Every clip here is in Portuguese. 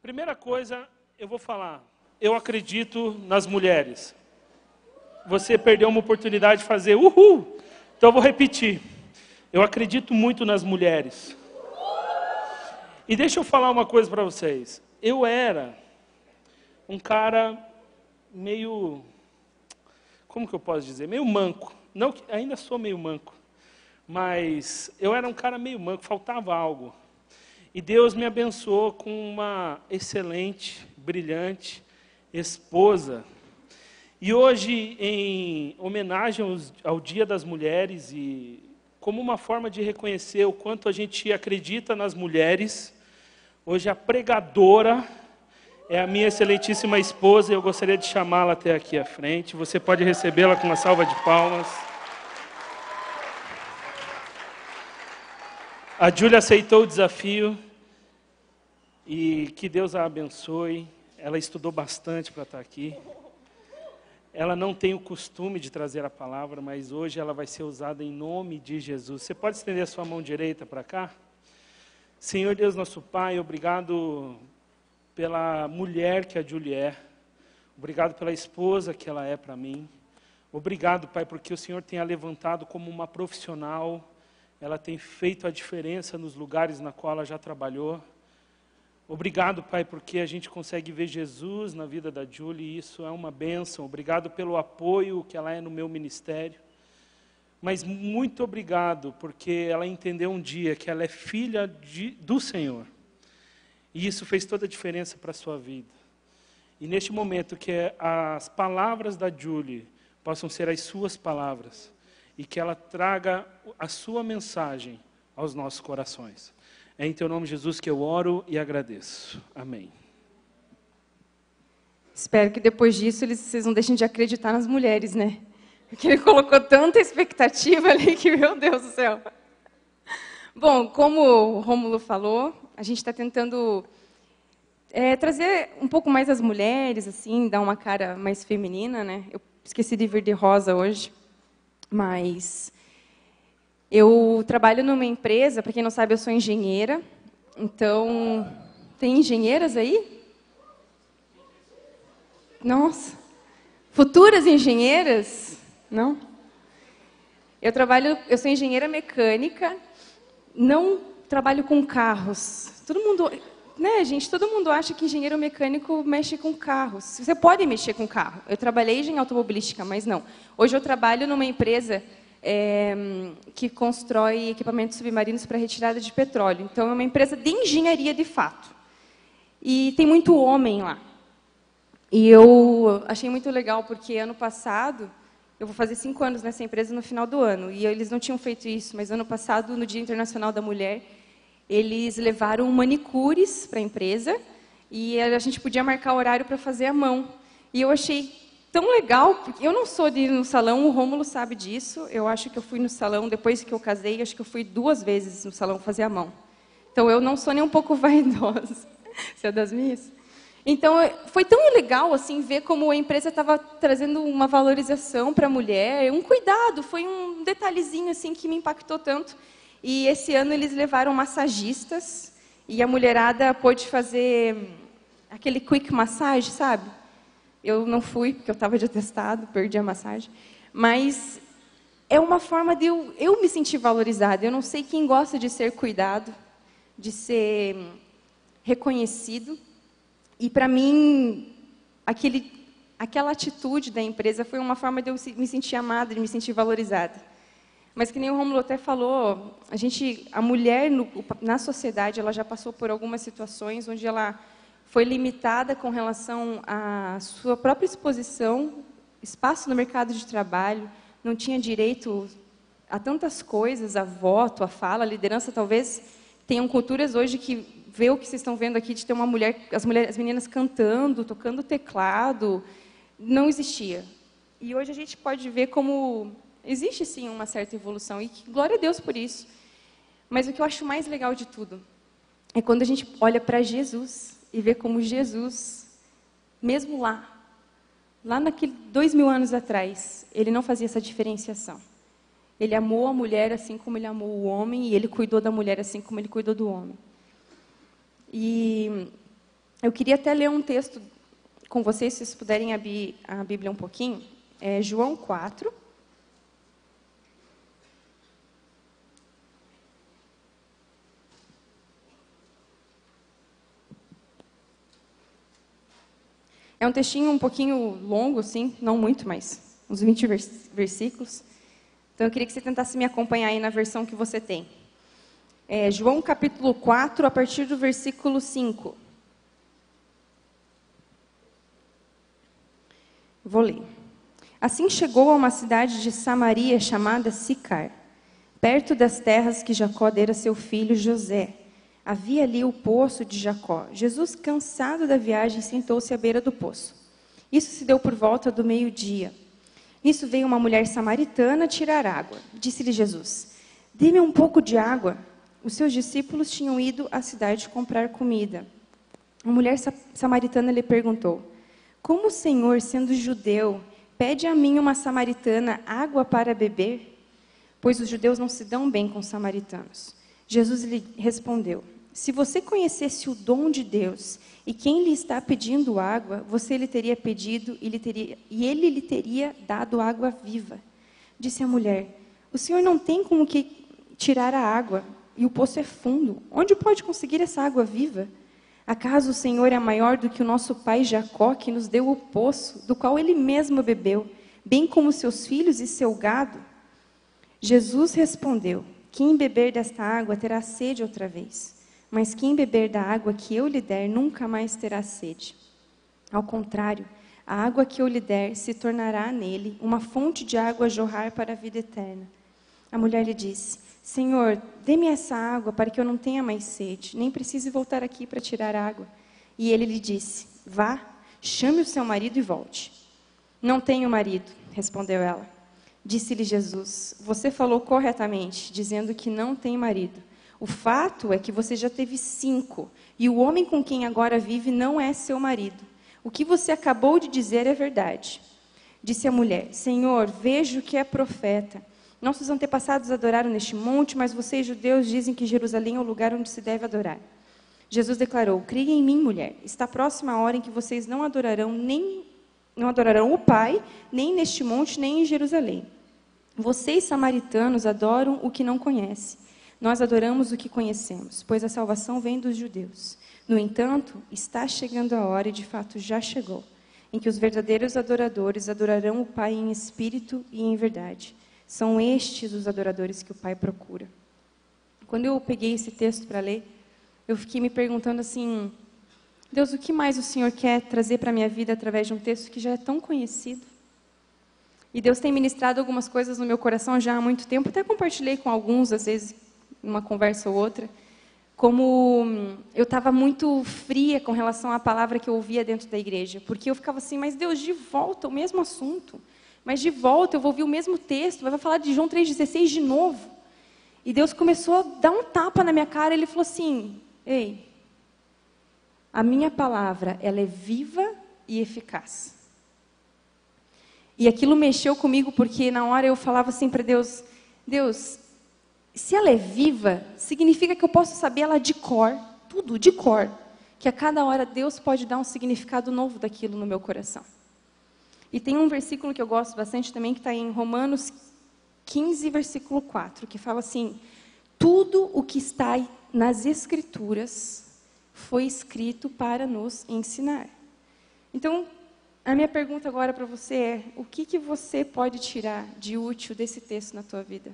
Primeira coisa, eu vou falar. Eu acredito nas mulheres. Você perdeu uma oportunidade de fazer uhul. Então eu vou repetir. Eu acredito muito nas mulheres. E deixa eu falar uma coisa para vocês. Eu era um cara meio... Como que eu posso dizer? Meio manco. Não, ainda sou meio manco. Mas eu era um cara meio manco, faltava algo. E Deus me abençoou com uma excelente, brilhante esposa. E hoje, em homenagem ao Dia das Mulheres, e como uma forma de reconhecer o quanto a gente acredita nas mulheres, hoje a pregadora é a minha excelentíssima esposa, e eu gostaria de chamá-la até aqui à frente. Você pode recebê-la com uma salva de palmas. A Júlia aceitou o desafio, e que Deus a abençoe. Ela estudou bastante para estar aqui. Ela não tem o costume de trazer a palavra, mas hoje ela vai ser usada em nome de Jesus. Você pode estender a sua mão direita para cá? Senhor Deus, nosso Pai, obrigado pela mulher que a Júlia é. Obrigado pela esposa que ela é para mim. Obrigado, Pai, porque o Senhor tem a levantado como uma profissional. Ela tem feito a diferença nos lugares na qual ela já trabalhou. Obrigado, Pai, porque a gente consegue ver Jesus na vida da Júlia, e isso é uma bênção. Obrigado pelo apoio que ela é no meu ministério. Mas muito obrigado, porque ela entendeu um dia que ela é filha do Senhor. E isso fez toda a diferença para a sua vida. E neste momento que as palavras da Júlia possam ser as suas palavras, e que ela traga a sua mensagem aos nossos corações. É em teu nome, Jesus, que eu oro e agradeço. Amém. Espero que depois disso vocês não deixem de acreditar nas mulheres, né? Porque ele colocou tanta expectativa ali que, meu Deus do céu. Bom, como o Rômulo falou, a gente está tentando trazer um pouco mais as mulheres, assim, dar uma cara mais feminina, né? Eu esqueci de vir de rosa hoje, mas... Eu trabalho numa empresa, para quem não sabe, eu sou engenheira. Então, tem engenheiras aí? Nossa, futuras engenheiras? Não? Eu sou engenheira mecânica, não trabalho com carros. Todo mundo, né, gente? Todo mundo acha que engenheiro mecânico mexe com carros. Você pode mexer com carro. Eu trabalhei em automobilística, mas não. Hoje eu trabalho numa empresa que constrói equipamentos submarinos para retirada de petróleo. Então, é uma empresa de engenharia de fato. E tem muito homem lá. E eu achei muito legal, porque ano passado, eu vou fazer 5 anos nessa empresa no final do ano, e eles não tinham feito isso, mas ano passado, no Dia Internacional da Mulher, eles levaram manicures para a empresa, e a gente podia marcar horário para fazer à mão. E eu achei tão legal, porque eu não sou de ir no salão, o Rômulo sabe disso. Eu acho que eu fui no salão, depois que eu casei, acho que eu fui 2 vezes no salão fazer a mão. Então, eu não sou nem um pouco vaidosa. Você é das minhas? Então, foi tão legal assim, ver como a empresa estava trazendo uma valorização para a mulher, um cuidado, foi um detalhezinho assim, que me impactou tanto. E esse ano eles levaram massagistas, e a mulherada pôde fazer aquele quick massage, sabe? Eu não fui, porque eu estava de atestado, perdi a massagem. Mas é uma forma de eu me sentir valorizada. Eu não sei quem gosta de ser cuidado, de ser reconhecido. E, para mim, aquela atitude da empresa foi uma forma de eu me sentir amada, de me sentir valorizada. Mas, que nem o Rômulo até falou, a mulher na sociedade, ela já passou por algumas situações onde ela foi limitada com relação à sua própria exposição, espaço no mercado de trabalho, não tinha direito a tantas coisas, a voto, a fala, a liderança. Talvez tenham culturas hoje que vê o que vocês estão vendo aqui, de ter uma mulher, as meninas cantando, tocando teclado, não existia. E hoje a gente pode ver como existe, sim, uma certa evolução, e glória a Deus por isso. Mas o que eu acho mais legal de tudo é quando a gente olha para Jesus e vê como Jesus, mesmo lá naquele 2000 anos atrás, ele não fazia essa diferenciação. Ele amou a mulher assim como ele amou o homem, e ele cuidou da mulher assim como ele cuidou do homem. E Eu queria até ler um texto com vocês, se vocês puderem abrir a Bíblia um pouquinho. É João 4. É um textinho um pouquinho longo, assim, não muito, mas uns 20 versículos. Então, eu queria que você tentasse me acompanhar aí na versão que você tem. João capítulo 4, a partir do versículo 5. Vou ler. Assim chegou a uma cidade de Samaria chamada Sicar, perto das terras que Jacó dera a seu filho José. Havia ali o poço de Jacó. Jesus, cansado da viagem, sentou-se à beira do poço. Isso se deu por volta do meio-dia. Nisso veio uma mulher samaritana tirar água. Disse-lhe Jesus: dê-me um pouco de água. Os seus discípulos tinham ido à cidade comprar comida. A mulher samaritana lhe perguntou: como o Senhor, sendo judeu, pede a mim, uma samaritana, água para beber? Pois os judeus não se dão bem com os samaritanos. Jesus lhe respondeu: se você conhecesse o dom de Deus e quem lhe está pedindo água, você lhe teria pedido e ele lhe teria dado água viva. Disse a mulher: o Senhor não tem como que tirar a água, e o poço é fundo. Onde pode conseguir essa água viva? Acaso o Senhor é maior do que o nosso pai Jacó, que nos deu o poço, do qual ele mesmo bebeu, bem como seus filhos e seu gado? Jesus respondeu: quem beber desta água terá sede outra vez. Mas quem beber da água que eu lhe der, nunca mais terá sede. Ao contrário, a água que eu lhe der se tornará nele uma fonte de água a jorrar para a vida eterna. A mulher lhe disse: Senhor, dê-me essa água para que eu não tenha mais sede, nem precise voltar aqui para tirar água. E ele lhe disse: vá, chame o seu marido e volte. Não tenho marido, respondeu ela. Disse-lhe Jesus: você falou corretamente, dizendo que não tem marido. O fato é que você já teve 5, e o homem com quem agora vive não é seu marido. O que você acabou de dizer é verdade. Disse a mulher: Senhor, vejo que é profeta. Nossos antepassados adoraram neste monte, mas vocês, judeus, dizem que Jerusalém é o lugar onde se deve adorar. Jesus declarou: creia em mim, mulher. Está próxima a hora em que vocês não adorarão o Pai, nem neste monte, nem em Jerusalém. Vocês, samaritanos, adoram o que não conhecem. Nós adoramos o que conhecemos, pois a salvação vem dos judeus. No entanto, está chegando a hora, e de fato já chegou, em que os verdadeiros adoradores adorarão o Pai em espírito e em verdade. São estes os adoradores que o Pai procura. Quando eu peguei esse texto para ler, eu fiquei me perguntando assim: Deus, o que mais o Senhor quer trazer para a minha vida através de um texto que já é tão conhecido? E Deus tem ministrado algumas coisas no meu coração já há muito tempo, até compartilhei com alguns, às vezes, numa conversa ou outra, como eu estava muito fria com relação à palavra que eu ouvia dentro da igreja, porque eu ficava assim: mas Deus, de volta o mesmo assunto, mas de volta eu vou ouvir o mesmo texto, vai falar de João 3,16 de novo. E Deus começou a dar um tapa na minha cara, Ele falou assim: ei, a minha palavra, ela é viva e eficaz. E aquilo mexeu comigo, porque na hora eu falava assim para Deus: Deus, se ela é viva, significa que eu posso saber ela de cor, tudo de cor, que a cada hora Deus pode dar um significado novo daquilo no meu coração. E tem um versículo que eu gosto bastante também, que está em Romanos 15, versículo 4, que fala assim: tudo o que está nas Escrituras foi escrito para nos ensinar. Então, a minha pergunta agora para você é: o que você pode tirar de útil desse texto na tua vida?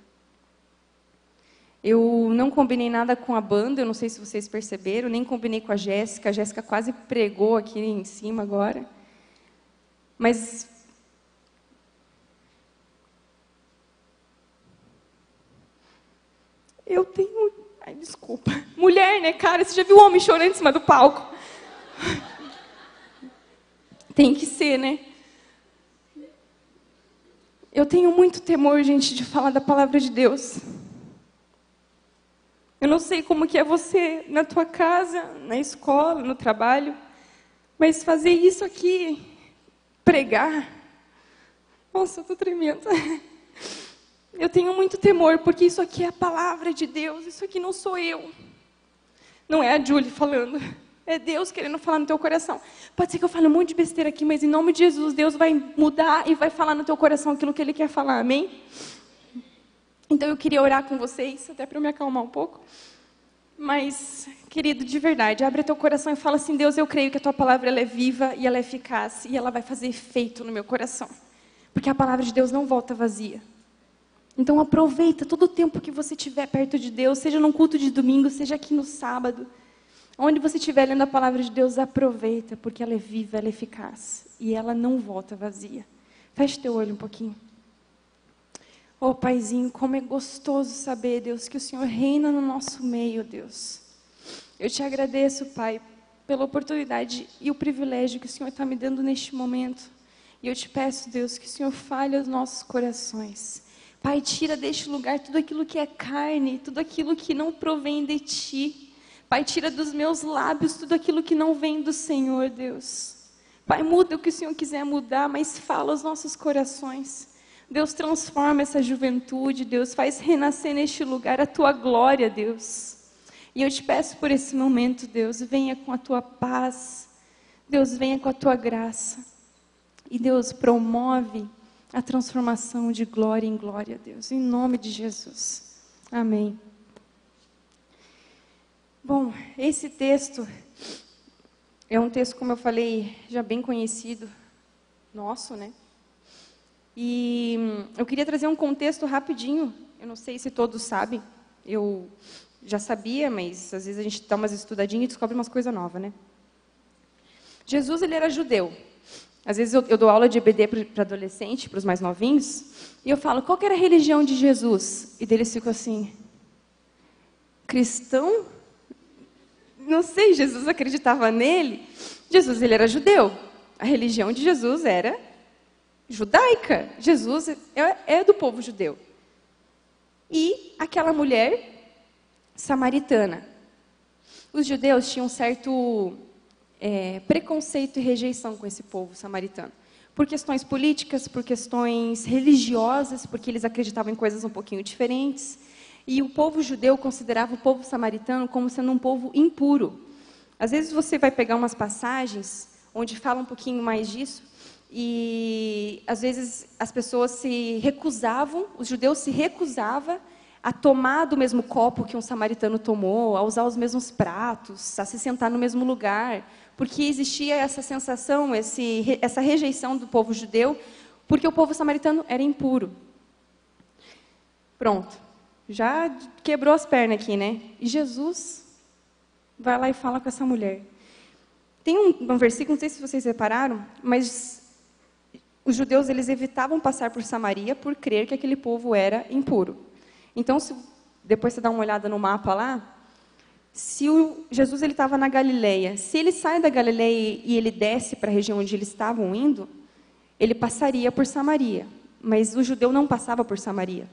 Eu não combinei nada com a banda, eu não sei se vocês perceberam, nem combinei com a Jéssica quase pregou aqui em cima agora. Mas eu tenho... Ai, desculpa. Mulher, né, cara? Você já viu um homem chorando em cima do palco? Tem que ser, né? Eu tenho muito temor, gente, de falar da palavra de Deus. Eu não sei como que é você na tua casa, na escola, no trabalho, mas fazer isso aqui, pregar, nossa, eu estou tremendo. Eu tenho muito temor, porque isso aqui é a palavra de Deus, isso aqui não sou eu. Não é a Julie falando. É Deus querendo falar no teu coração. Pode ser que eu fale um monte de besteira aqui, mas em nome de Jesus, Deus vai mudar e vai falar no teu coração aquilo que Ele quer falar, amém? Então eu queria orar com vocês, até para eu me acalmar um pouco. Mas, querido, de verdade, abre teu coração e fala assim: Deus, eu creio que a tua palavra ela é viva e ela é eficaz e ela vai fazer efeito no meu coração. Porque a palavra de Deus não volta vazia. Então aproveita todo o tempo que você estiver perto de Deus, seja num culto de domingo, seja aqui no sábado. Onde você estiver lendo a palavra de Deus, aproveita, porque ela é viva, ela é eficaz e ela não volta vazia. Feche teu olho um pouquinho. Oh, Paizinho, como é gostoso saber, Deus, que o Senhor reina no nosso meio, Deus. Eu te agradeço, Pai, pela oportunidade e o privilégio que o Senhor está me dando neste momento. E eu te peço, Deus, que o Senhor fale aos nossos corações. Pai, tira deste lugar tudo aquilo que é carne, tudo aquilo que não provém de Ti. Pai, tira dos meus lábios tudo aquilo que não vem do Senhor, Deus. Pai, muda o que o Senhor quiser mudar, mas fala aos nossos corações. Deus, transforma essa juventude, Deus, faz renascer neste lugar a Tua glória, Deus. E eu te peço por esse momento, Deus, venha com a Tua paz, Deus, venha com a Tua graça. E Deus, promove a transformação de glória em glória, Deus, em nome de Jesus. Amém. Bom, esse texto é um texto, como eu falei, já bem conhecido, nosso, né? E eu queria trazer um contexto rapidinho, eu não sei se todos sabem, eu já sabia, mas às vezes a gente dá umas estudadinhas e descobre umas coisas novas, né? Jesus, ele era judeu. Às vezes eu dou aula de EBD para adolescente, para os mais novinhos, e eu falo, qual que era a religião de Jesus? E deles ficam assim, cristão? Não sei, Jesus acreditava nele. Jesus, ele era judeu. A religião de Jesus era judaica. Jesus é do povo judeu. E aquela mulher samaritana. Os judeus tinham um certo preconceito e rejeição com esse povo samaritano. Por questões políticas, por questões religiosas, porque eles acreditavam em coisas um pouquinho diferentes. E o povo judeu considerava o povo samaritano como sendo um povo impuro. Às vezes você vai pegar umas passagens onde fala um pouquinho mais disso, e às vezes as pessoas se recusavam, os judeus se recusavam a tomar do mesmo copo que um samaritano tomou, a usar os mesmos pratos, a se sentar no mesmo lugar, porque existia essa sensação, essa rejeição do povo judeu, porque o povo samaritano era impuro. Pronto. Já quebrou as pernas aqui, né? E Jesus vai lá e fala com essa mulher. Tem um versículo, não sei se vocês repararam, mas os judeus, eles evitavam passar por Samaria por crer que aquele povo era impuro. Então, depois você dá uma olhada no mapa lá, se Jesus estava na Galileia, se ele sai da Galileia e ele desce para a região onde eles estavam indo, ele passaria por Samaria. Mas o judeu não passava por Samaria.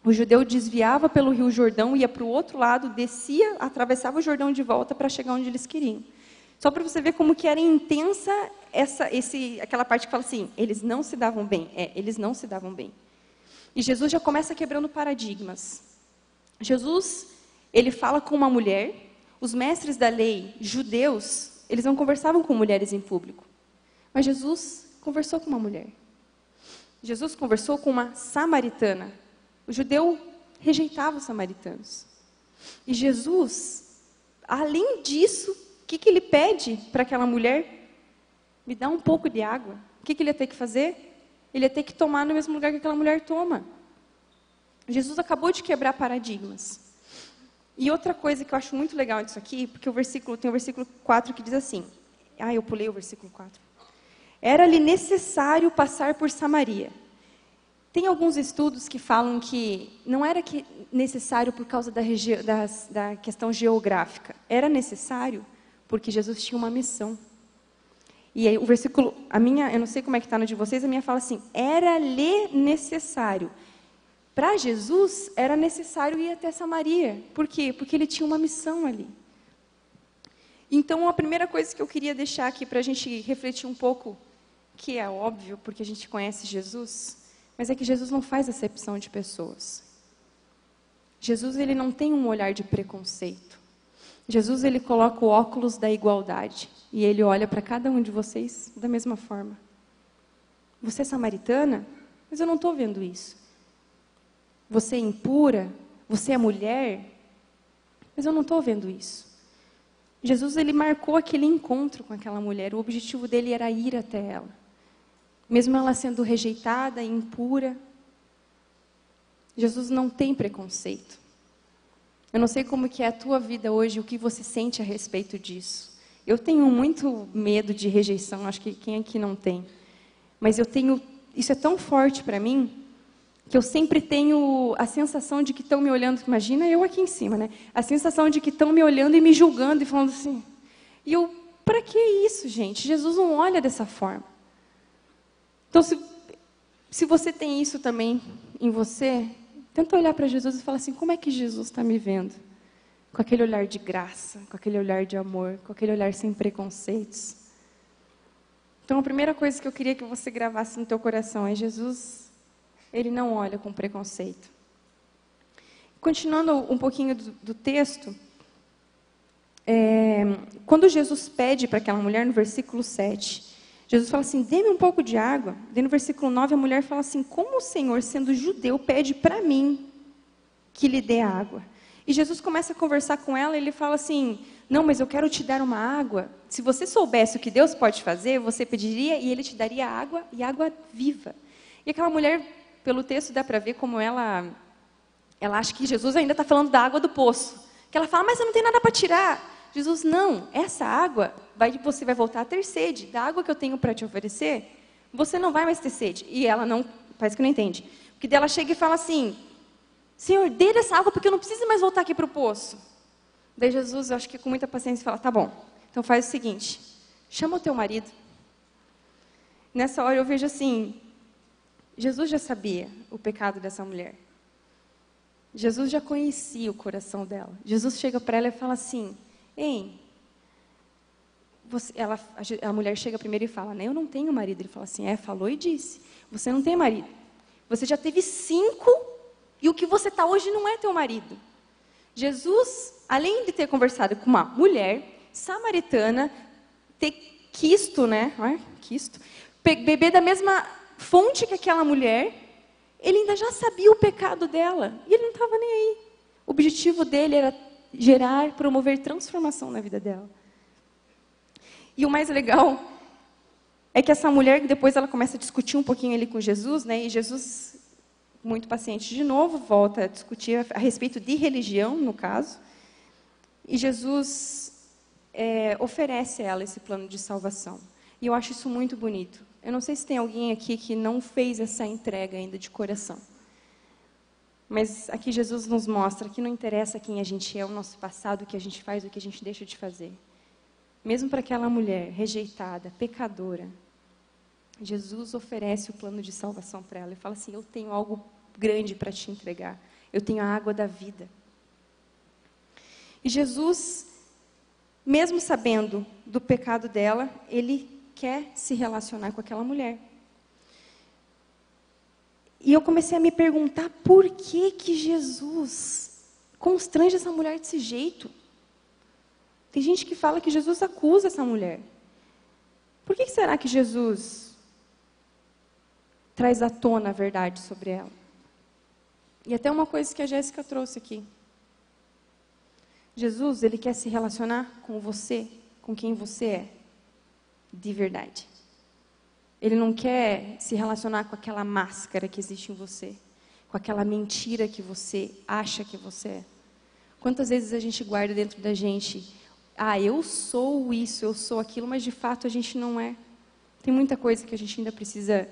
O judeu desviava pelo Rio Jordão, ia para o outro lado, descia, atravessava o Jordão de volta para chegar onde eles queriam. Só para você ver como que era intensa aquela parte que fala assim, eles não se davam bem. Eles não se davam bem. E Jesus já começa quebrando paradigmas. Jesus, ele fala com uma mulher, os mestres da lei, judeus, eles não conversavam com mulheres em público. Mas Jesus conversou com uma mulher. Jesus conversou com uma samaritana. O judeu rejeitava os samaritanos. E Jesus, além disso, o que ele pede para aquela mulher? Me dá um pouco de água. O que ele ia ter que fazer? Ele ia ter que tomar no mesmo lugar que aquela mulher toma. Jesus acabou de quebrar paradigmas. E outra coisa que eu acho muito legal disso aqui, porque tem o versículo 4 que diz assim, eu pulei o versículo 4. Era-lhe necessário passar por Samaria. Tem alguns estudos que falam que não era necessário por causa da questão geográfica. Era necessário porque Jesus tinha uma missão. E aí o versículo, eu não sei como é que está no de vocês, a minha fala assim, era-lhe necessário. Para Jesus, era necessário ir até Samaria. Por quê? Porque ele tinha uma missão ali. Então, a primeira coisa que eu queria deixar aqui para a gente refletir um pouco, que é óbvio, porque a gente conhece Jesus, mas é que Jesus não faz acepção de pessoas. Jesus, ele não tem um olhar de preconceito. Jesus, ele coloca o óculos da igualdade. E ele olha para cada um de vocês da mesma forma. Você é samaritana? Mas eu não estou vendo isso. Você é impura? Você é mulher? Mas eu não estou vendo isso. Jesus, ele marcou aquele encontro com aquela mulher. O objetivo dele era ir até ela. Mesmo ela sendo rejeitada, impura. Jesus não tem preconceito. Eu não sei como que é a tua vida hoje, o que você sente a respeito disso. Eu tenho muito medo de rejeição, acho que quem aqui não tem. Mas isso é tão forte para mim, que eu sempre tenho a sensação de que estão me olhando, imagina eu aqui em cima, né? A sensação de que estão me olhando e me julgando e falando assim. E eu, para que isso, gente? Jesus não olha dessa forma. Então, se você tem isso também em você, tenta olhar para Jesus e falar assim, como é que Jesus está me vendo? Com aquele olhar de graça, com aquele olhar de amor, com aquele olhar sem preconceitos. Então, a primeira coisa que eu queria que você gravasse no teu coração é Jesus, ele não olha com preconceito. Continuando um pouquinho do texto, quando Jesus pede para aquela mulher, no versículo 7, Jesus fala assim, dê-me um pouco de água. Daí no versículo 9, a mulher fala assim, como o Senhor, sendo judeu, pede para mim que lhe dê água? E Jesus começa a conversar com ela, e ele fala assim, não, mas eu quero te dar uma água. Se você soubesse o que Deus pode fazer, você pediria e ele te daria água, e água viva. E aquela mulher, pelo texto dá para ver como ela acha que Jesus ainda está falando da água do poço. Que ela fala, mas eu não tenho nada para tirar. Jesus, não, essa água, você vai voltar a ter sede. Da água que eu tenho para te oferecer, você não vai mais ter sede. E ela não, parece que não entende. Porque daí ela chega e fala assim, Senhor, dê dessa água porque eu não preciso mais voltar aqui para o poço. Daí Jesus, eu acho que com muita paciência, fala, tá bom, então faz o seguinte, chama o teu marido. Nessa hora eu vejo assim, Jesus já sabia o pecado dessa mulher. Jesus já conhecia o coração dela. Jesus chega para ela e fala assim, ei, a mulher chega primeiro e fala, né, eu não tenho marido. Ele fala assim, falou e disse, você não tem marido. Você já teve 5 e o que você está hoje não é teu marido. Jesus, além de ter conversado com uma mulher samaritana, ter quisto, né, beber da mesma fonte que aquela mulher, ele ainda já sabia o pecado dela. E ele não estava nem aí. O objetivo dele era gerar, promover transformação na vida dela. E o mais legal é que essa mulher, depois ela começa a discutir um pouquinho ali com Jesus, né? E Jesus, muito paciente de novo, volta a discutir a respeito de religião, no caso. E Jesus oferece a ela esse plano de salvação. E eu acho isso muito bonito. Eu não sei se tem alguém aqui que não fez essa entrega ainda de coração. Mas aqui Jesus nos mostra que não interessa quem a gente é, o nosso passado, o que a gente faz, o que a gente deixa de fazer. Mesmo para aquela mulher rejeitada, pecadora, Jesus oferece o plano de salvação para ela. Ele fala assim, eu tenho algo grande para te entregar. Eu tenho a água da vida. E Jesus, mesmo sabendo do pecado dela, ele quer se relacionar com aquela mulher. E eu comecei a me perguntar por que Jesus constrange essa mulher desse jeito. Tem gente que fala que Jesus acusa essa mulher. Por que será que Jesus traz à tona a verdade sobre ela? E até uma coisa que a Jéssica trouxe aqui. Jesus, ele quer se relacionar com você, com quem você é, de verdade. Ele não quer se relacionar com aquela máscara que existe em você, com aquela mentira que você acha que você é. Quantas vezes a gente guarda dentro da gente, eu sou isso, eu sou aquilo, mas de fato a gente não é. Tem muita coisa que a gente ainda precisa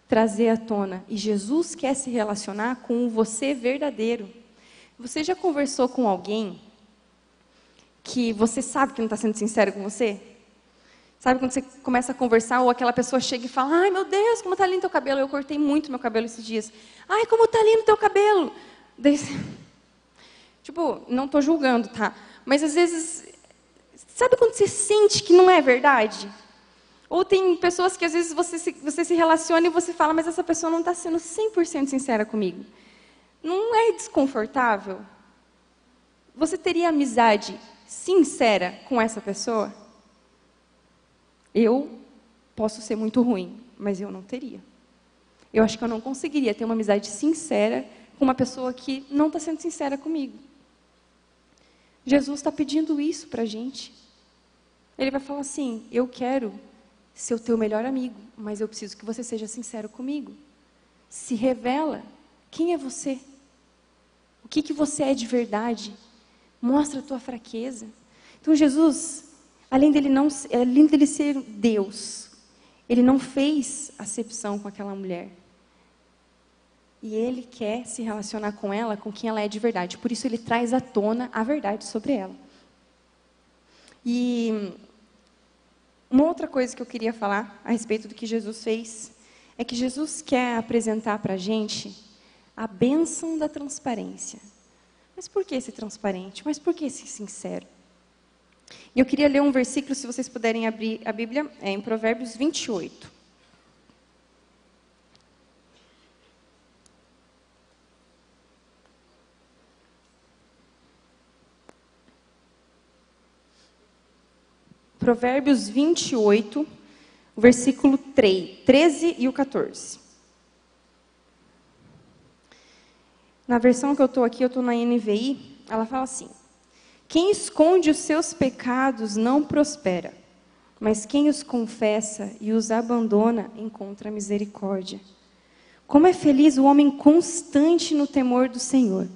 trazer à tona. E Jesus quer se relacionar com o você verdadeiro. Você já conversou com alguém que você sabe que não está sendo sincero com você? Sabe quando você começa a conversar ou aquela pessoa chega e fala, ai meu Deus, como está lindo teu cabelo. Eu cortei muito meu cabelo esses dias. Ai, como está lindo teu cabelo. Daí, tipo, não estou julgando, tá? Mas às vezes, sabe quando você sente que não é verdade? Ou tem pessoas que às vezes você se relaciona e você fala, mas essa pessoa não está sendo 100% sincera comigo. Não é desconfortável? Você teria amizade sincera com essa pessoa, eu posso ser muito ruim, mas eu não teria. Eu acho que eu não conseguiria ter uma amizade sincera com uma pessoa que não está sendo sincera comigo. Jesus está pedindo isso para a gente. Ele vai falar assim, eu quero ser o teu melhor amigo, mas eu preciso que você seja sincero comigo. Se revela, quem é você? O que você é de verdade? Mostra a tua fraqueza. Então Jesus, além dele ser Deus, ele não fez acepção com aquela mulher. E ele quer se relacionar com ela, com quem ela é de verdade. Por isso ele traz à tona a verdade sobre ela. E uma outra coisa que eu queria falar a respeito do que Jesus fez, é que Jesus quer apresentar para a gente a bênção da transparência. Mas por que ser transparente? Mas por que ser sincero? E eu queria ler um versículo, se vocês puderem abrir a Bíblia, em Provérbios 28. Provérbios 28, o versículo 13 e o 14. Na versão que eu estou aqui, eu estou na NVI, ela fala assim: quem esconde os seus pecados não prospera, mas quem os confessa e os abandona encontra misericórdia. Como é feliz o homem constante no temor do Senhor,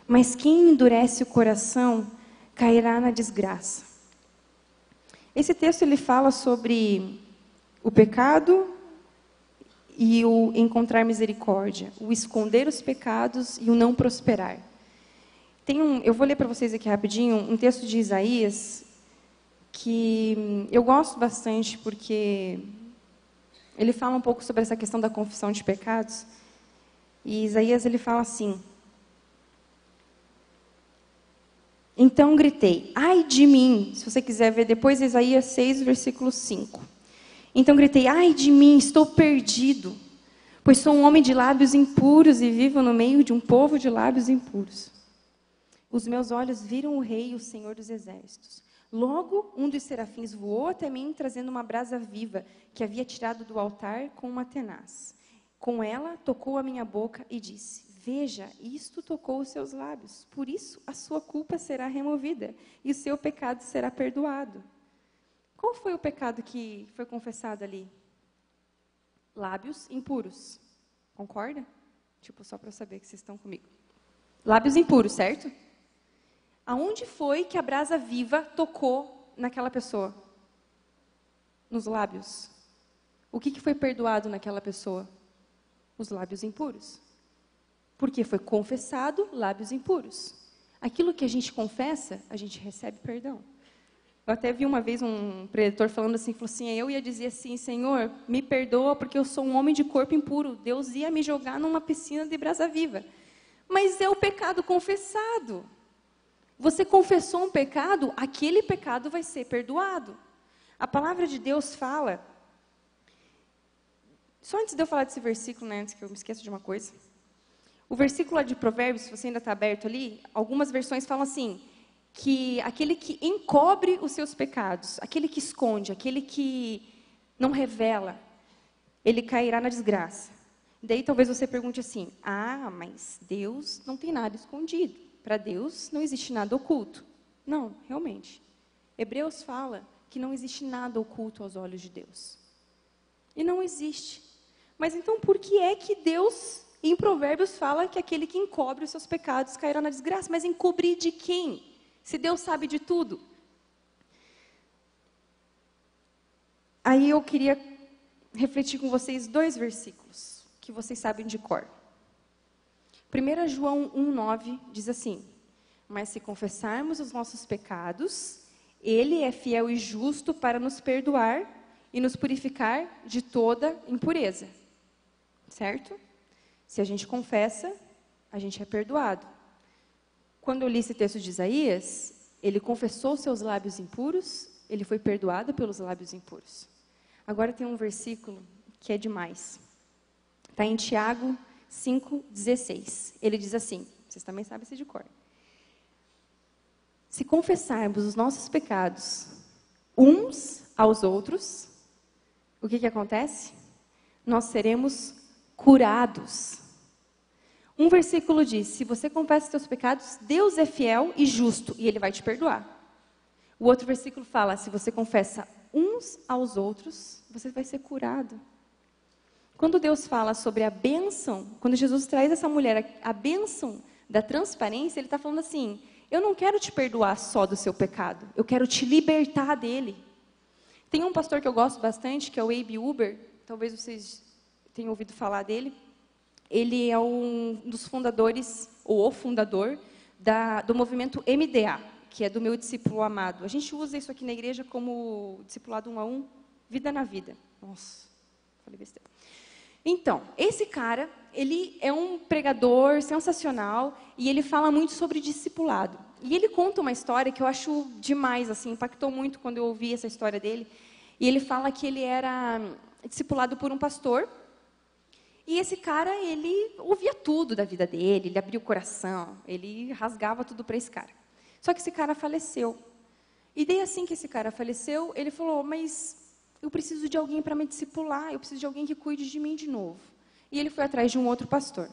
mas quem endurece o coração cairá na desgraça. Esse texto ele fala sobre o pecado e o encontrar misericórdia, o esconder os pecados e o não prosperar. Eu vou ler para vocês aqui rapidinho um texto de Isaías que eu gosto bastante porque ele fala um pouco sobre essa questão da confissão de pecados. E Isaías ele fala assim: então gritei, ai de mim, se você quiser ver depois, Isaías 6, versículo 5. Então gritei, ai de mim, estou perdido, pois sou um homem de lábios impuros e vivo no meio de um povo de lábios impuros. Os meus olhos viram o Rei, o Senhor dos Exércitos. Logo, um dos serafins voou até mim, trazendo uma brasa viva, que havia tirado do altar com uma tenaz. Com ela, tocou a minha boca e disse: veja, isto tocou os seus lábios, por isso a sua culpa será removida e o seu pecado será perdoado. Qual foi o pecado que foi confessado ali? Lábios impuros. Concorda? Tipo, só para eu saber que vocês estão comigo. Lábios impuros, certo? Aonde foi que a brasa viva tocou naquela pessoa? Nos lábios. O que foi perdoado naquela pessoa? Os lábios impuros. Porque foi confessado lábios impuros. Aquilo que a gente confessa, a gente recebe perdão. Eu até vi uma vez um preletor falando assim, falou assim, eu ia dizer assim, Senhor, me perdoa porque eu sou um homem de corpo impuro. Deus ia me jogar numa piscina de brasa viva. Mas é o pecado confessado. Você confessou um pecado, aquele pecado vai ser perdoado. A palavra de Deus fala... Só antes de eu falar desse versículo, né, antes que eu me esqueça de uma coisa... O versículo lá de Provérbios, se você ainda está aberto ali, algumas versões falam assim, que aquele que encobre os seus pecados, aquele que esconde, aquele que não revela, ele cairá na desgraça. Daí talvez você pergunte assim, mas Deus não tem nada escondido. Para Deus não existe nada oculto. Não, realmente. Hebreus fala que não existe nada oculto aos olhos de Deus. E não existe. Mas então por que é que Deus... Em Provérbios fala que aquele que encobre os seus pecados cairá na desgraça. Mas encobrir de quem? Se Deus sabe de tudo. Aí eu queria refletir com vocês 2 versículos, que vocês sabem de cor. 1 João 1,9 diz assim, mas se confessarmos os nossos pecados, Ele é fiel e justo para nos perdoar e nos purificar de toda impureza. Certo? Se a gente confessa, a gente é perdoado. Quando eu li esse texto de Isaías, ele confessou seus lábios impuros, ele foi perdoado pelos lábios impuros. Agora tem um versículo que é demais. Está em Tiago 5,16. Ele diz assim, vocês também sabem esse de cor. se confessarmos os nossos pecados uns aos outros, o que acontece? Nós seremos curados. Um versículo diz, se você confessa os seus pecados, Deus é fiel e justo, e Ele vai te perdoar. O outro versículo fala, se você confessa uns aos outros, você vai ser curado. Quando Deus fala sobre a bênção, quando Jesus traz essa mulher a bênção da transparência, Ele está falando assim, eu não quero te perdoar só do seu pecado, eu quero te libertar dele. Tem um pastor que eu gosto bastante, que é o Abe Uber, talvez vocês tenham ouvido falar dele. Ele é um dos fundadores, ou o fundador, do movimento MDA, que é do meu discípulo amado. A gente usa isso aqui na igreja como discipulado 1 a 1, vida na vida. Nossa, falei besteira. Então, esse cara, ele é um pregador sensacional e ele fala muito sobre discipulado. E ele conta uma história que eu acho demais, assim, impactou muito quando eu ouvi essa história dele. E ele fala que ele era discipulado por um pastor. E esse cara, ele ouvia tudo da vida dele, ele abria o coração, ele rasgava tudo para esse cara. Só que esse cara faleceu. E daí, assim que esse cara faleceu, ele falou, mas eu preciso de alguém para me discipular, eu preciso de alguém que cuide de mim de novo. E ele foi atrás de um outro pastor.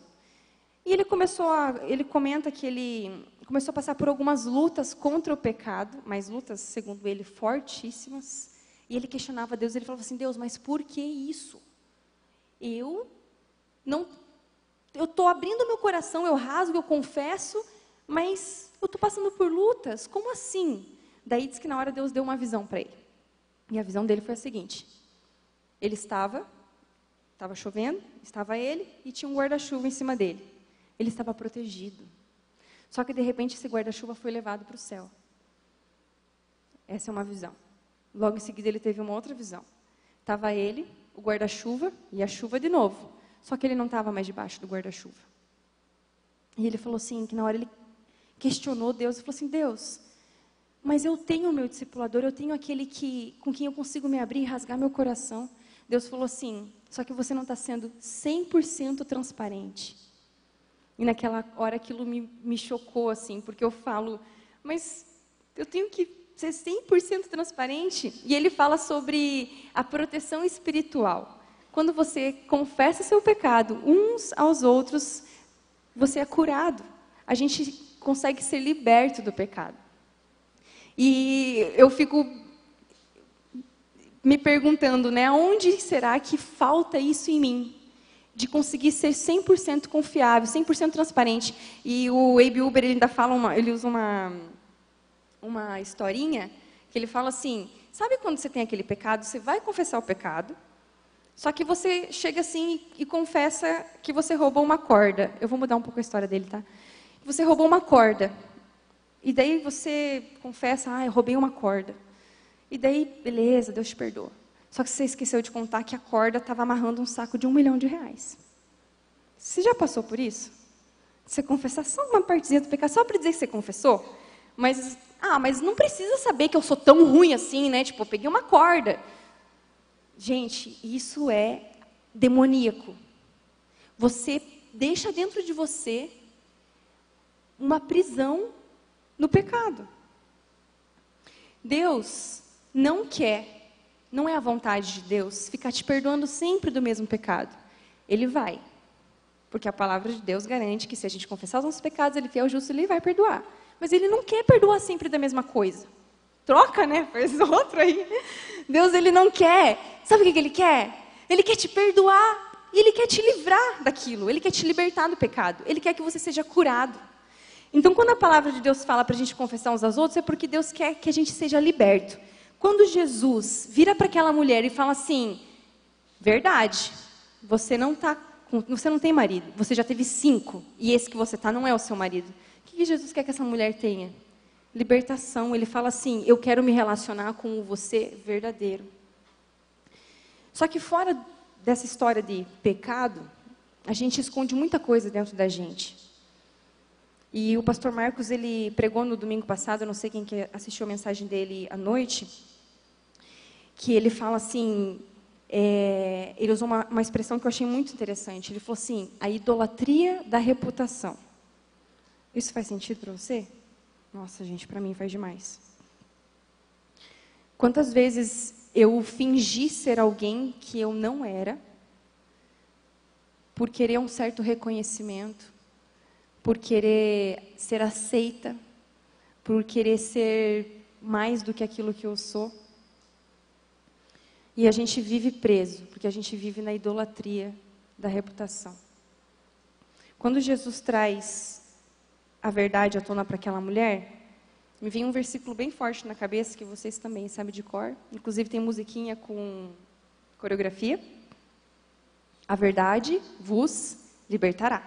E ele comenta que ele começou a passar por algumas lutas contra o pecado, mas lutas, segundo ele, fortíssimas. E ele questionava Deus, ele falava assim, Deus, mas por que isso? Eu estou abrindo meu coração, eu rasgo, eu confesso, mas eu estou passando por lutas, como assim? Daí diz que na hora Deus deu uma visão para ele. E a visão dele foi a seguinte, ele estava chovendo, estava ele e tinha um guarda-chuva em cima dele. Ele estava protegido. Só que de repente esse guarda-chuva foi levado para o céu. Essa é uma visão. Logo em seguida ele teve uma outra visão. Estava ele, o guarda-chuva e a chuva de novo. Só que ele não estava mais debaixo do guarda-chuva. E ele falou assim, que na hora ele questionou Deus, e falou assim, Deus, mas eu tenho o meu discipulador, eu tenho aquele com quem eu consigo me abrir e rasgar meu coração. Deus falou assim, só que você não está sendo 100% transparente. E naquela hora aquilo me chocou, assim, porque eu falo, mas eu tenho que ser 100% transparente. E ele fala sobre a proteção espiritual. Quando você confessa seu pecado uns aos outros, você é curado. A gente consegue ser liberto do pecado. E eu fico me perguntando, né, onde será que falta isso em mim? De conseguir ser 100% confiável, 100% transparente. E o Abe Uber, ele ainda fala, ele usa uma historinha, que ele fala assim, sabe quando você tem aquele pecado, você vai confessar o pecado, só que você chega assim e confessa que você roubou uma corda. Eu vou mudar um pouco a história dele, tá? Você roubou uma corda. E daí você confessa, eu roubei uma corda. E daí, beleza, Deus te perdoa. Só que você esqueceu de contar que a corda estava amarrando um saco de R$1 milhão. Você já passou por isso? Você confessar só uma partezinha do pecado, só para dizer que você confessou? Mas não precisa saber que eu sou tão ruim assim, né? Tipo, eu peguei uma corda. Gente, isso é demoníaco. Você deixa dentro de você uma prisão no pecado. Deus não quer, não é a vontade de Deus ficar te perdoando sempre do mesmo pecado. Ele vai. Porque a palavra de Deus garante que se a gente confessar os nossos pecados, Ele é fiel e justo, Ele vai perdoar. Mas Ele não quer perdoar sempre da mesma coisa. Troca, né? Faz outro aí. Deus, Ele não quer. Sabe o que Ele quer? Ele quer te perdoar. E Ele quer te livrar daquilo. Ele quer te libertar do pecado. Ele quer que você seja curado. Então, quando a palavra de Deus fala para a gente confessar uns aos outros, é porque Deus quer que a gente seja liberto. Quando Jesus vira para aquela mulher e fala assim, verdade, você não tem marido, você já teve 5, e esse que você está não é o seu marido. O que Jesus quer que essa mulher tenha? Libertação. Ele fala assim, eu quero me relacionar com você verdadeiro. Só que fora dessa história de pecado, a gente esconde muita coisa dentro da gente. E o pastor Marcos, ele pregou no domingo passado, eu não sei quem que assistiu a mensagem dele à noite, que ele fala assim, ele usou uma expressão que eu achei muito interessante. Ele falou assim, a idolatria da reputação. Isso faz sentido para você? Nossa, gente, para mim faz demais. Quantas vezes eu fingi ser alguém que eu não era, por querer um certo reconhecimento, por querer ser aceita, por querer ser mais do que aquilo que eu sou. E a gente vive preso, porque a gente vive na idolatria da reputação. Quando Jesus traz a verdade à tona para aquela mulher, me vem um versículo bem forte na cabeça, que vocês também sabem de cor. Inclusive tem musiquinha com coreografia. A verdade vos libertará.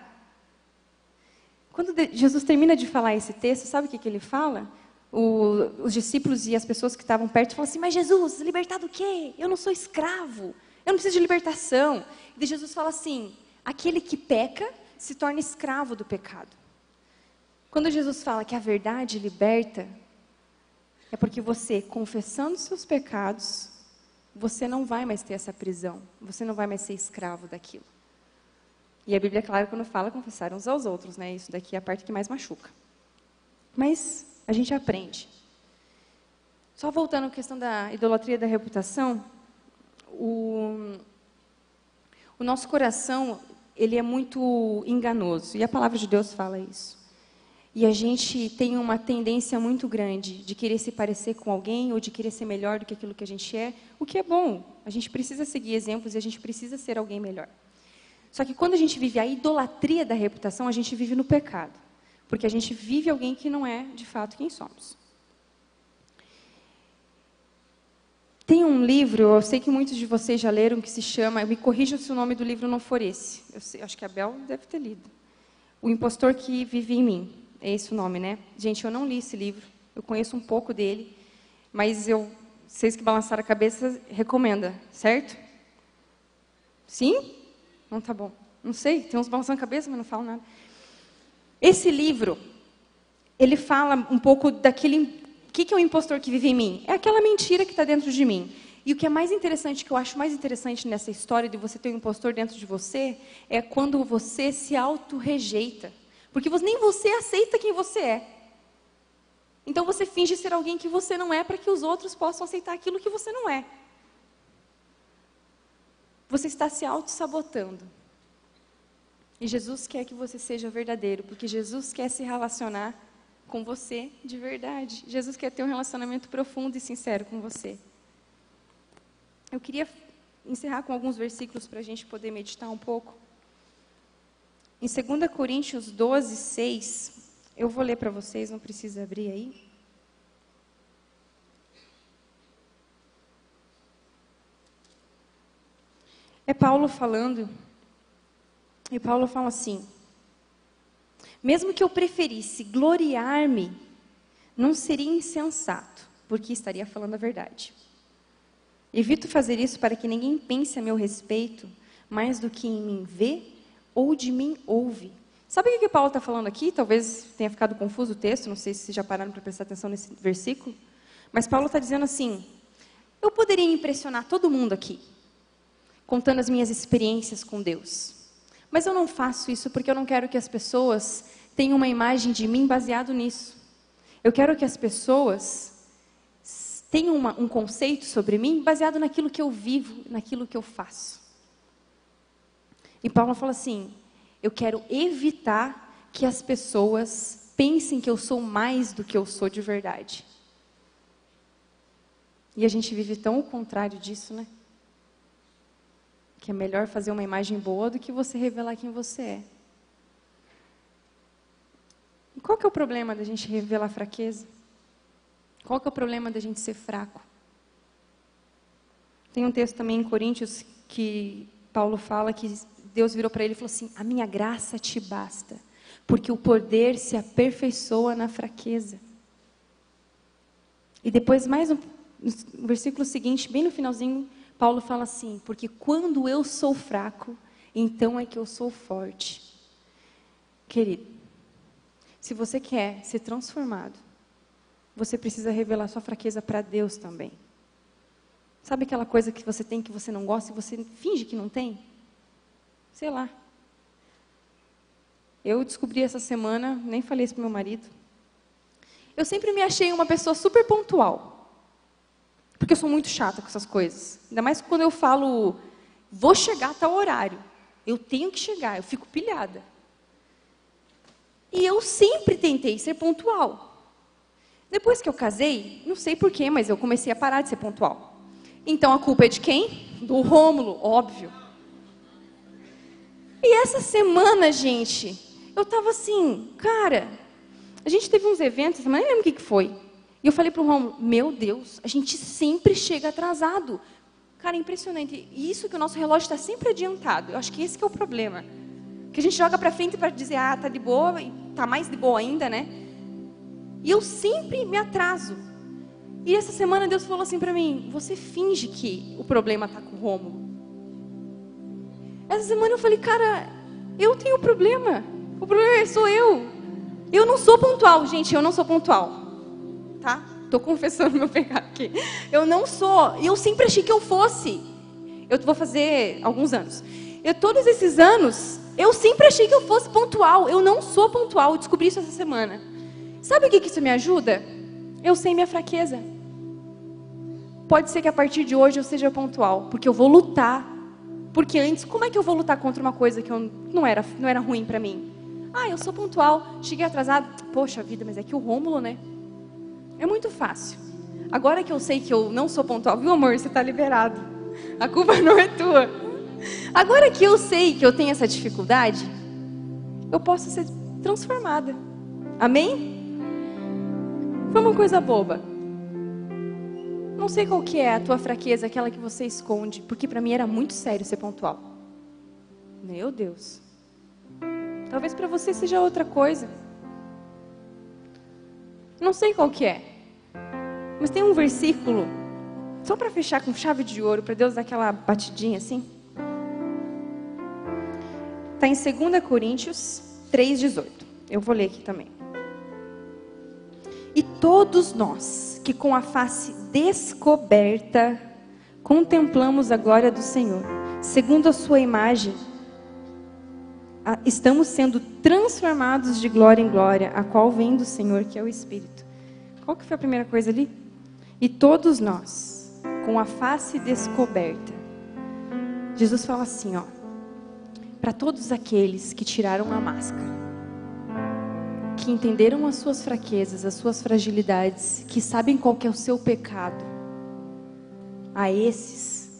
Quando Jesus termina de falar esse texto, sabe o que ele fala? Os discípulos e as pessoas que estavam perto falam assim, mas Jesus, libertar do quê? Eu não sou escravo, eu não preciso de libertação. E Jesus fala assim, aquele que peca se torna escravo do pecado. Quando Jesus fala que a verdade liberta, é porque você, confessando seus pecados, você não vai mais ter essa prisão, você não vai mais ser escravo daquilo. E a Bíblia, claro, quando fala, confessar uns aos outros, né? Isso daqui é a parte que mais machuca. Mas a gente aprende. Só voltando à questão da idolatria da reputação, o nosso coração, ele é muito enganoso, e a palavra de Deus fala isso. E a gente tem uma tendência muito grande de querer se parecer com alguém ou de querer ser melhor do que aquilo que a gente é, o que é bom. A gente precisa seguir exemplos e a gente precisa ser alguém melhor. Só que quando a gente vive a idolatria da reputação, a gente vive no pecado. Porque a gente vive alguém que não é, de fato, quem somos. Tem um livro, eu sei que muitos de vocês já leram, que se chama, me corrija se o nome do livro não for esse. Eu acho que a Bel deve ter lido. O Impostor que Vive em Mim. É esse o nome, né? Gente, eu não li esse livro, eu conheço um pouco dele, mas vocês que balançaram a cabeça, recomenda, certo? Sim? Não, tá bom. Não sei, tem uns balançando a cabeça, mas não falam nada. Esse livro, ele fala um pouco daquele... O que é o impostor que vive em mim? É aquela mentira que está dentro de mim. E o que é mais interessante, que eu acho mais interessante nessa história de você ter um impostor dentro de você, é quando você se auto-rejeita. Porque nem você aceita quem você é. Então você finge ser alguém que você não é para que os outros possam aceitar aquilo que você não é. Você está se auto-sabotando. E Jesus quer que você seja verdadeiro, porque Jesus quer se relacionar com você de verdade. Jesus quer ter um relacionamento profundo e sincero com você. Eu queria encerrar com alguns versículos para a gente poder meditar um pouco. Em 2 Coríntios 12, 6, eu vou ler para vocês, não precisa abrir aí. É Paulo falando, e Paulo fala assim, mesmo que eu preferisse gloriar-me, não seria insensato, porque estaria falando a verdade. Evito fazer isso para que ninguém pense a meu respeito, mais do que em mim vê ou de mim ouve. Sabe o que Paulo está falando aqui? Talvez tenha ficado confuso o texto, não sei se vocês já pararam para prestar atenção nesse versículo. Mas Paulo está dizendo assim, eu poderia impressionar todo mundo aqui, contando as minhas experiências com Deus. Mas eu não faço isso porque eu não quero que as pessoas tenham uma imagem de mim baseado nisso. Eu quero que as pessoas tenham um conceito sobre mim baseado naquilo que eu vivo, naquilo que eu faço. E Paulo fala assim, eu quero evitar que as pessoas pensem que eu sou mais do que eu sou de verdade. E a gente vive tão o contrário disso, né? Que é melhor fazer uma imagem boa do que você revelar quem você é. E qual que é o problema da gente revelar fraqueza? Qual que é o problema da gente ser fraco? Tem um texto também em Coríntios que Paulo fala que Deus virou para ele e falou assim, a minha graça te basta, porque o poder se aperfeiçoa na fraqueza. E depois, no versículo seguinte, bem no finalzinho, Paulo fala assim, porque quando eu sou fraco, então é que eu sou forte. Querido, se você quer ser transformado, você precisa revelar sua fraqueza para Deus também. Sabe aquela coisa que você tem que você não gosta e você finge que não tem? Sei lá. Eu descobri essa semana, nem falei isso para meu marido. Eu sempre me achei uma pessoa super pontual. Porque eu sou muito chata com essas coisas. Ainda mais quando eu falo, vou chegar a tal horário. Eu tenho que chegar, eu fico pilhada. E eu sempre tentei ser pontual. Depois que eu casei, não sei porquê, mas eu comecei a parar de ser pontual. Então a culpa é de quem? Do Rômulo, óbvio. E essa semana, gente, eu estava assim, cara, a gente teve uns eventos, essa semana, nem lembro o que foi. E eu falei para o Rômulo, meu Deus, a gente sempre chega atrasado. Cara, é impressionante. E isso que o nosso relógio está sempre adiantado. Eu acho que esse que é o problema. Que a gente joga para frente para dizer, tá de boa, e tá mais de boa ainda, né? E eu sempre me atraso. E essa semana Deus falou assim para mim, você finge que o problema está com o Rômulo. Essa semana eu falei, cara, eu tenho problema. O problema sou eu. Eu não sou pontual, gente, eu não sou pontual. Tá? Estou confessando meu pecado aqui. Eu não sou. E eu sempre achei que eu fosse. Eu vou fazer alguns anos. Todos esses anos, eu sempre achei que eu fosse pontual. Eu não sou pontual. Eu descobri isso essa semana. Sabe o que isso me ajuda? Eu sei minha fraqueza. Pode ser que a partir de hoje eu seja pontual, porque eu vou lutar. Porque antes, como é que eu vou lutar contra uma coisa que não era ruim para mim? Eu sou pontual, cheguei atrasado. Poxa vida, mas é que o Rômulo, né? É muito fácil. Agora que eu sei que eu não sou pontual, viu, amor? Você está liberado. A culpa não é tua. Agora que eu sei que eu tenho essa dificuldade, eu posso ser transformada. Amém? Foi uma coisa boba. Não sei qual que é a tua fraqueza, aquela que você esconde, porque para mim era muito sério ser pontual. Meu Deus. Talvez para você seja outra coisa. Não sei qual que é. Mas tem um versículo, só para fechar com chave de ouro, para Deus dar aquela batidinha assim. Está em 2 Coríntios 3,18. Eu vou ler aqui também. E todos nós, que com a face descoberta, contemplamos a glória do Senhor, segundo a sua imagem, estamos sendo transformados de glória em glória, a qual vem do Senhor, que é o Espírito. Qual que foi a primeira coisa ali? E todos nós, com a face descoberta. Jesus fala assim, para todos aqueles que tiraram a máscara, que entenderam as suas fraquezas, as suas fragilidades, que sabem qual que é o seu pecado, a esses,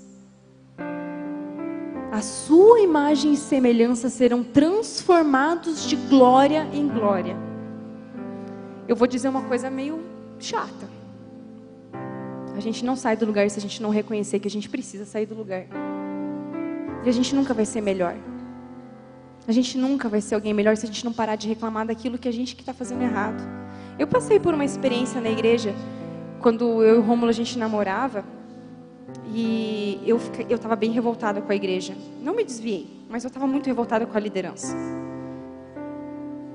a sua imagem e semelhança serão transformados de glória em glória. Eu vou dizer uma coisa meio chata. A gente não sai do lugar se a gente não reconhecer que a gente precisa sair do lugar. E a gente nunca vai ser melhor. A gente nunca vai ser alguém melhor se a gente não parar de reclamar daquilo que a gente que está fazendo errado. Eu passei por uma experiência na igreja, quando eu e o Rômulo a gente namorava, e eu estava bem revoltada com a igreja. Não me desviei, mas eu estava muito revoltada com a liderança.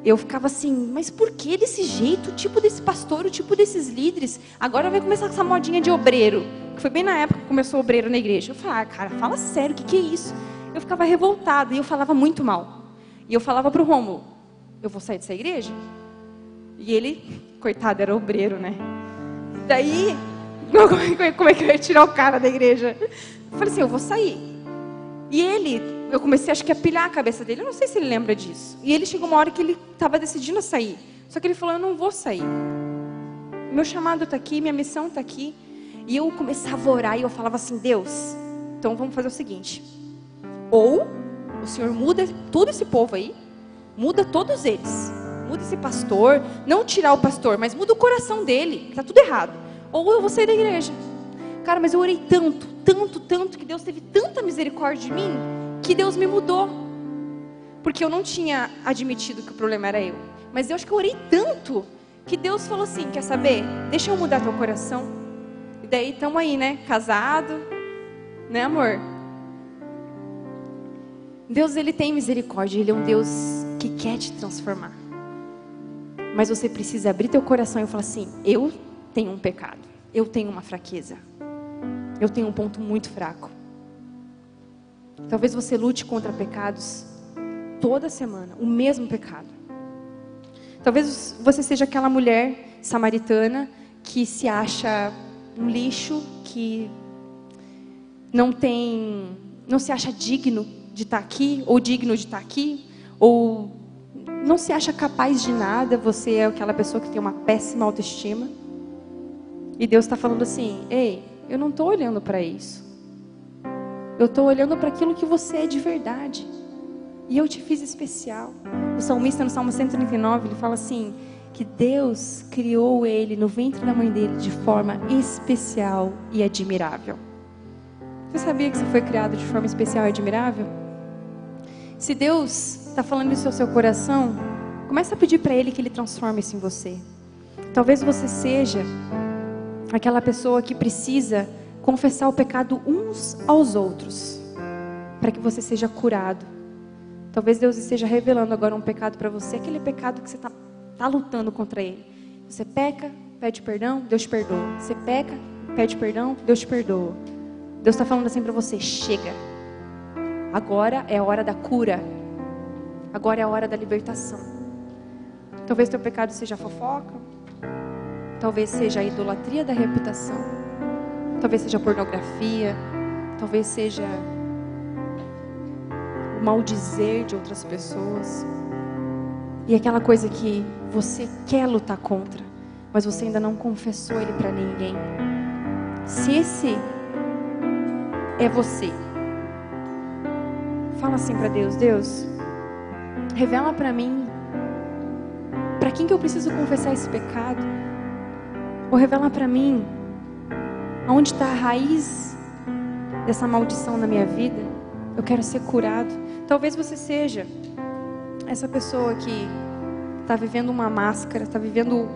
Eu ficava assim, mas por que desse jeito? O tipo desse pastor, o tipo desses líderes. Agora vai começar com essa modinha de obreiro. Que foi bem na época que começou o obreiro na igreja. Eu falei, cara, fala sério, o que é isso? Eu ficava revoltada e eu falava muito mal. E eu falava para o Rômulo, eu vou sair dessa igreja? E ele, coitado, era obreiro, né? Daí, como é que eu ia tirar o cara da igreja? Eu falei assim, eu vou sair. E ele, eu comecei acho que a pilhar a cabeça dele, eu não sei se ele lembra disso. E ele chegou uma hora que ele estava decidindo a sair. Só que ele falou, eu não vou sair. Meu chamado está aqui, minha missão está aqui. E eu começava a orar e eu falava assim, Deus, então vamos fazer o seguinte. Ou o Senhor muda todo esse povo aí, muda todos eles. Muda esse pastor, não tirar o pastor, mas muda o coração dele, que está tudo errado. Ou eu vou sair da igreja. Cara, mas eu orei tanto, que Deus teve tanta misericórdia de mim, que Deus me mudou. Porque eu não tinha admitido que o problema era eu. Mas eu acho que eu orei tanto, que Deus falou assim, quer saber? Deixa eu mudar teu coração. E daí estamos aí, né? Casado, né, amor? Deus, Ele tem misericórdia, Ele é um Deus que quer te transformar. Mas você precisa abrir teu coração e falar assim, eu tenho um pecado, eu tenho uma fraqueza, eu tenho um ponto muito fraco. Talvez você lute contra pecados toda semana, o mesmo pecado. Talvez você seja aquela mulher samaritana que se acha um lixo, que não se acha digno de estar aqui, ou digno de estar aqui, ou não se acha capaz de nada, você é aquela pessoa que tem uma péssima autoestima. E Deus está falando assim: ei, eu não estou olhando para isso. Eu estou olhando para aquilo que você é de verdade. E eu te fiz especial. O salmista, no Salmo 139, ele fala assim, que Deus criou ele no ventre da mãe dele de forma especial e admirável. Você sabia que você foi criado de forma especial e admirável? Se Deus está falando isso ao seu coração, começa a pedir para Ele que Ele transforme isso em você. Talvez você seja aquela pessoa que precisa confessar o pecado uns aos outros, para que você seja curado. Talvez Deus esteja revelando agora um pecado para você, aquele pecado que você está lutando contra ele. Você peca, pede perdão, Deus te perdoa. Você peca, pede perdão, Deus te perdoa. Deus está falando assim para você: chega. Agora é a hora da cura. Agora é a hora da libertação. Talvez teu pecado seja a fofoca. Talvez seja a idolatria da reputação. Talvez seja a pornografia. Talvez seja o maldizer de outras pessoas. E aquela coisa que você quer lutar contra, mas você ainda não confessou ele para ninguém. Se esse é você, fala assim para Deus: Deus, revela para mim para quem que eu preciso confessar esse pecado. Ou revela para mim aonde está a raiz dessa maldição na minha vida. Eu quero ser curado. Talvez você seja essa pessoa que está vivendo uma máscara, está vivendo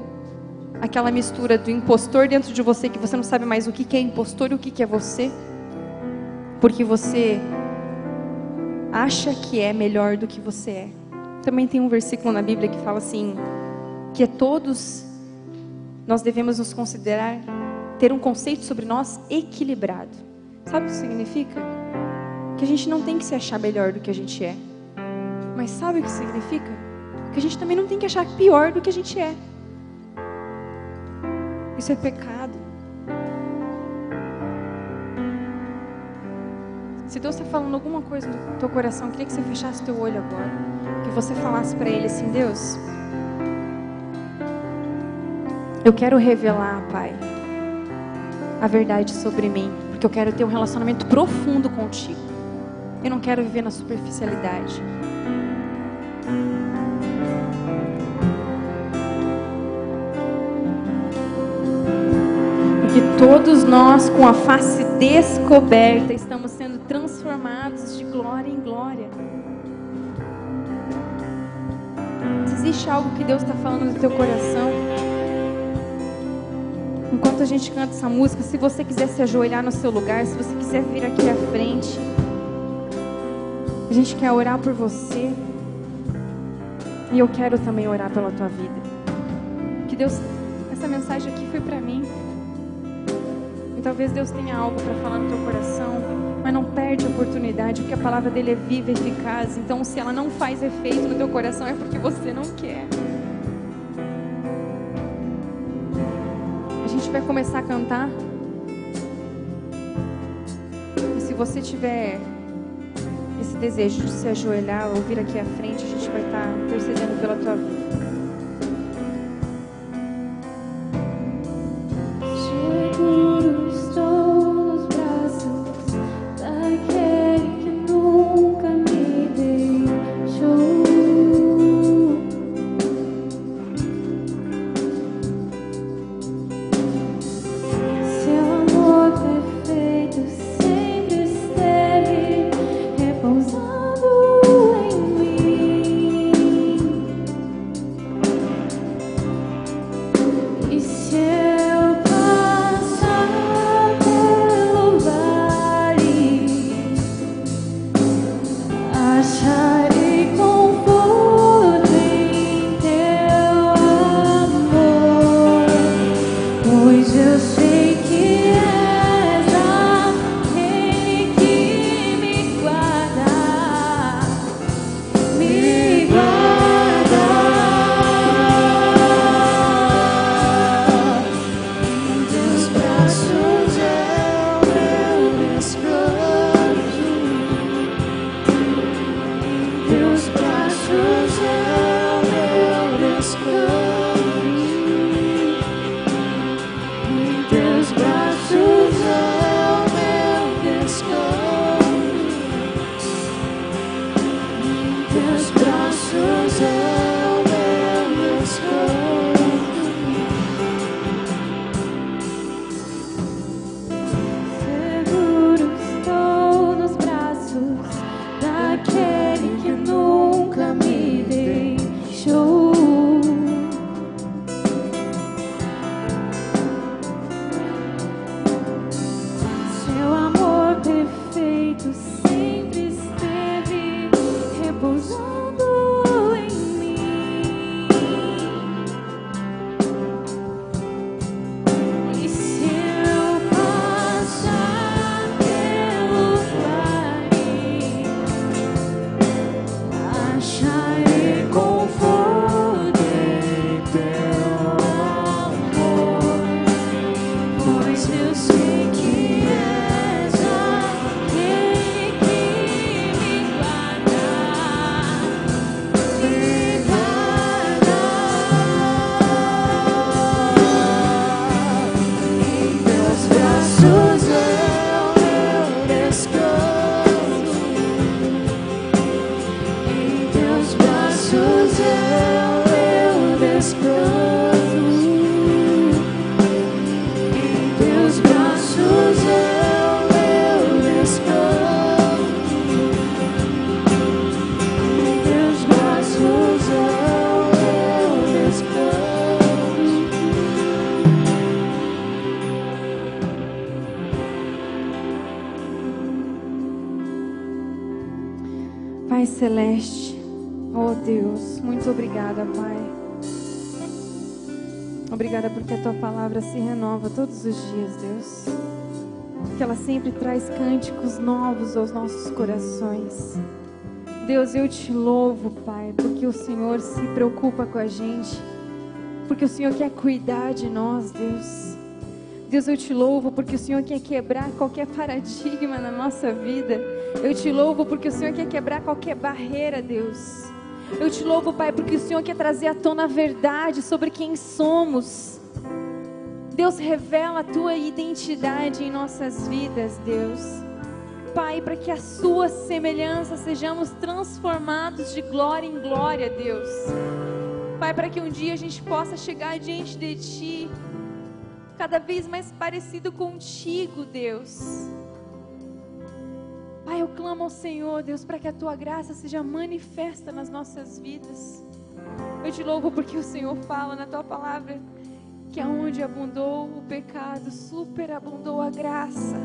aquela mistura do impostor dentro de você, que você não sabe mais o que é impostor e o que é você, porque você acha que é melhor do que você é. Também tem um versículo na Bíblia que fala assim, que todos nós devemos nos considerar, ter um conceito sobre nós equilibrado. Sabe o que significa? Que a gente não tem que se achar melhor do que a gente é. Mas sabe o que significa? Que a gente também não tem que achar pior do que a gente é. Isso é pecado. Se Deus está falando alguma coisa no teu coração, eu queria que você fechasse teu olho agora. Que você falasse para Ele assim: Deus, eu quero revelar, Pai, a verdade sobre mim. Porque eu quero ter um relacionamento profundo contigo. Eu não quero viver na superficialidade. Porque todos nós, com a face descoberta, estamos sendo transformados de glória em glória. Se existe algo que Deus está falando no teu coração, enquanto a gente canta essa música, se você quiser se ajoelhar no seu lugar, se você quiser vir aqui à frente, a gente quer orar por você. E eu quero também orar pela tua vida. Que Deus, essa mensagem aqui foi para mim. E talvez Deus tenha algo para falar no teu coração, mas não perde a oportunidade, porque a palavra dele é viva e eficaz. Então, se ela não faz efeito no teu coração, é porque você não quer. A gente vai começar a cantar. E se você tiver esse desejo de se ajoelhar ou vir aqui à frente, a gente vai estar intercedendo pela tua vida. Pai Celeste, oh Deus, muito obrigada, Pai. Obrigada porque a Tua palavra se renova todos os dias, Deus. Que ela sempre traz cânticos novos aos nossos corações. Deus, eu te louvo, Pai, porque o Senhor se preocupa com a gente. Porque o Senhor quer cuidar de nós, Deus. Deus, eu te louvo porque o Senhor quer quebrar qualquer paradigma na nossa vida. Eu te louvo porque o Senhor quer quebrar qualquer barreira, Deus. Eu te louvo, Pai, porque o Senhor quer trazer à tona a verdade sobre quem somos. Deus, revela a Tua identidade em nossas vidas, Deus. Pai, para que a Sua semelhança sejamos transformados de glória em glória, Deus. Pai, para que um dia a gente possa chegar diante de Ti, cada vez mais parecido contigo, Deus. Pai, eu clamo ao Senhor, Deus, para que a Tua graça seja manifesta nas nossas vidas. Eu te louvo porque o Senhor fala na Tua palavra que aonde abundou o pecado, superabundou a graça.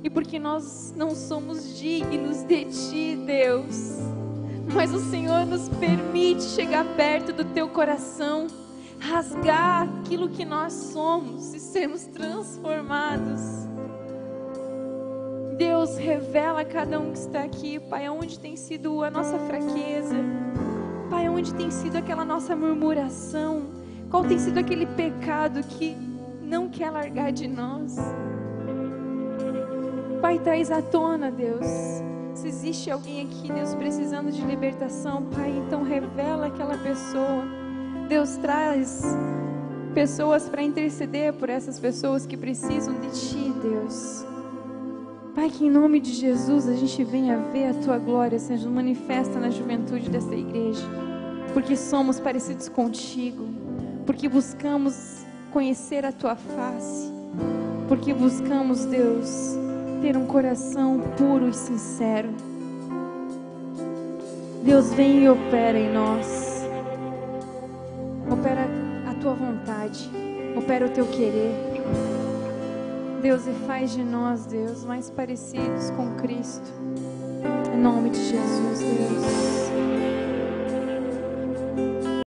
E porque nós não somos dignos de Ti, Deus, mas o Senhor nos permite chegar perto do Teu coração, rasgar aquilo que nós somos e sermos transformados. Deus, revela a cada um que está aqui, Pai, aonde tem sido a nossa fraqueza, Pai, aonde tem sido aquela nossa murmuração, qual tem sido aquele pecado que não quer largar de nós. Pai, traz à tona, Deus. Se existe alguém aqui, Deus, precisando de libertação, Pai, então revela aquela pessoa. Deus, traz pessoas para interceder por essas pessoas que precisam de Ti, Deus. Pai, que em nome de Jesus a gente venha ver a Tua glória sendo manifesta na juventude desta igreja, porque somos parecidos contigo, porque buscamos conhecer a Tua face, porque buscamos, Deus, ter um coração puro e sincero. Deus, vem e opera em nós, opera a Tua vontade, opera o Teu querer, Deus, e faz de nós, Deus, mais parecidos com Cristo. Em nome de Jesus, Deus.